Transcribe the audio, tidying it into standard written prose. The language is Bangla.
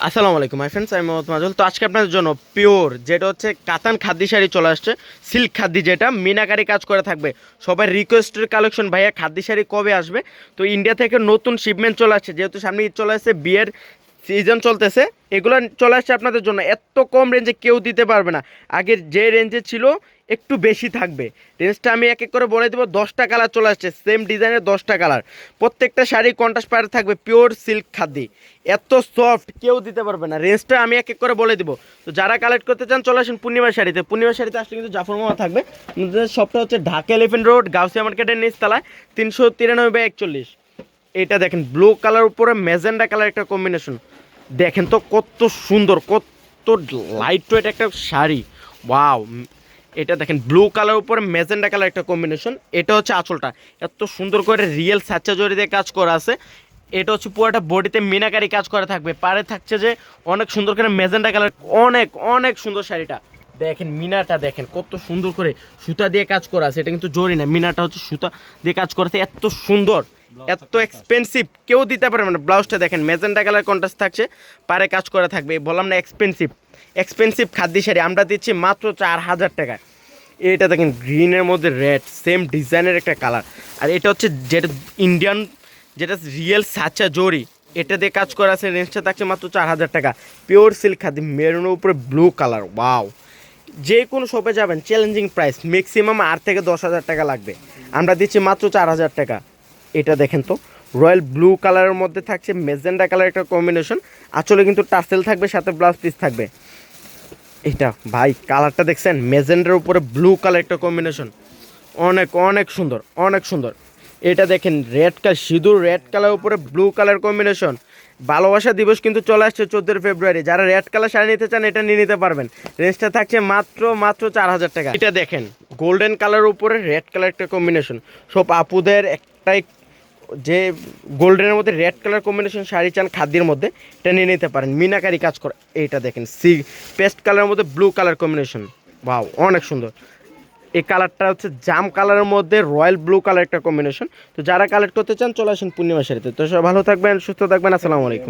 আসসালামু আলাইকুম মাই ফ্রেন্ডস, আমি মোহাম্মদ মাজুল। তো আজকে আপনাদের জন্য পিওর যেটা হচ্ছে কাতান খাদ্দি শাড়ি চলে আসছে, সিল্ক খাদ্দি, যেটা মিনাকারি কাজ করে থাকবে। সবাই রিকোয়েস্টের কালেকশন, ভাইয়া খাদ্দি শাড়ি কবে আসবে? তো ইন্ডিয়া থেকে নতুন শিপমেন্ট চলে আসছে, যেহেতু সামনে ঈদ চলে আসছে, বিয়ের সিজন চলতেছে, এগুলো চলে আসছে আপনাদের জন্য। এত কম রেঞ্জে কেউ দিতে পারবে না। আগের যে রেঞ্জে ছিল একটু বেশি থাকবে। রেঞ্জটা আমি এক এক করে বলে দেবো। 10টা কালার চলে আসছে, সেম ডিজাইনের 10টা কালার। প্রত্যেকটা শাড়ি কন্ট্রাস্ট পাড়ে থাকবে, পিওর সিল্ক খাদ্দি, এত সফট কেউ দিতে পারবে না। রেঞ্জটা আমি এক এক করে বলে দিব। তো যারা কালেক্ট করতে চান চলে আসুন পূর্ণিমা শাড়িতে। পূর্ণিমা শাড়িতে আসলে কিন্তু জাফর মামা থাকবে। আমাদের শপটা হচ্ছে ঢাকা এলিফেন্ট রোড, গাউসিয়া মার্কেটের নিচতলায়, 393/41। এটা দেখেন ব্লু কালার উপরে ম্যাজেন্ডা কালার একটা কম্বিনেশন। দেখেন তো কত সুন্দর, কত লাইট ওয়েট একটা শাড়ি। ওয়াও! এটা দেখেন ব্লু কালার উপরে ম্যাজেন্ডা কালার একটা কম্বিনেশন। এটা হচ্ছে আঁচলটা, এত সুন্দর করে রিয়েল সাচ্চা জরি দিয়ে কাজ করা আছে। এটা হচ্ছে পুরোটা বডিতে মিনাকারি কাজ করা থাকবে। পাড়ে থাকছে যে অনেক সুন্দর করে ম্যাজেন্ডা কালার, অনেক অনেক সুন্দর শাড়িটা। দেখেন মিনাটা, দেখেন কত সুন্দর করে সুতা দিয়ে কাজ করা আছে। এটা কিন্তু জরি না, মিনাটা হচ্ছে সুতা দিয়ে কাজ করা আছে। এত সুন্দর, এত এক্সপেন্সিভ কেউ দিতে পারবে না। ব্লাউজটা দেখেন ম্যাজেন্ডা কালার কন্ট্রাস্ট থাকছে, পাড়ে কাজ করা থাকবে। বললাম না এক্সপেন্সিভ, এক্সপেন্সিভ খাদ্য শাড়ি আমরা দিচ্ছি মাত্র 4000 টাকায়। এটা দেখেন গ্রিনের মধ্যে রেড, সেম ডিজাইনের একটা কালার। আর এটা হচ্ছে যেটা ইন্ডিয়ান, যেটা রিয়েল সাচ্চা জরি, এটা দিয়ে কাজ করা আছে। রেঞ্জটা থাকছে মাত্র 4000 টাকা। পিওর সিল্ক খাদি, মেরুনের উপরে ব্লু কালার। ওয়াও! যে কোনো শপে যাবেন চ্যালেঞ্জিং প্রাইস, ম্যাক্সিমাম 8 থেকে 10 হাজার টাকা লাগবে। আমরা দিচ্ছি মাত্র 4000 টাকা। এটা দেখেন তো রয়্যাল ব্লু কালারের মধ্যে থাকছে মেজেন্ডা কালার একটা কম্বিনেশন। আসলে কিন্তু টাসেল থাকবে, সাথে ব্লাউজ পিস থাকবে। এটা ভাই কালারটা দেখছেন, মেজেন্ডার উপরে ব্লু কালার একটা কম্বিনেশন, অনেক অনেক সুন্দর, অনেক সুন্দর। এটা দেখেন রেড কালার, সিঁদুর রেড কালার উপরে ব্লু কালার কম্বিনেশন। ভালোবাসা দিবস কিন্তু চলে আসছে 14 ফেব্রুয়ারি। যারা রেড কালার শাড়ি নিতে চান এটা নিয়ে নিতে পারবেন। রেঞ্জটা থাকছে মাত্র মাত্র 4000 টাকা। এটা দেখেন গোল্ডেন কালার উপরে রেড কালার একটা কম্বিনেশন। সব আপুদের একটাই, যে গোল্ডেনের মধ্যে রেড কালার কম্বিনেশন শাড়ি চান খাদ্যের মধ্যে, এটা নিয়ে নিতে পারেন। মিনাকারি কাজ করে। এইটা দেখেন পেস্ট কালারের মধ্যে ব্লু কালার কম্বিনেশন। বাও, অনেক সুন্দর। এই কালারটা হচ্ছে জাম কালারের মধ্যে রয়্যাল ব্লু কালার একটা কম্বিনেশন। তো যারা কালেক্ট করতে চান চলে আসেন পূর্ণিমা শাড়িতে। তো সব ভালো থাকবেন, সুস্থ থাকবেন। আসসালামু আলাইকুম।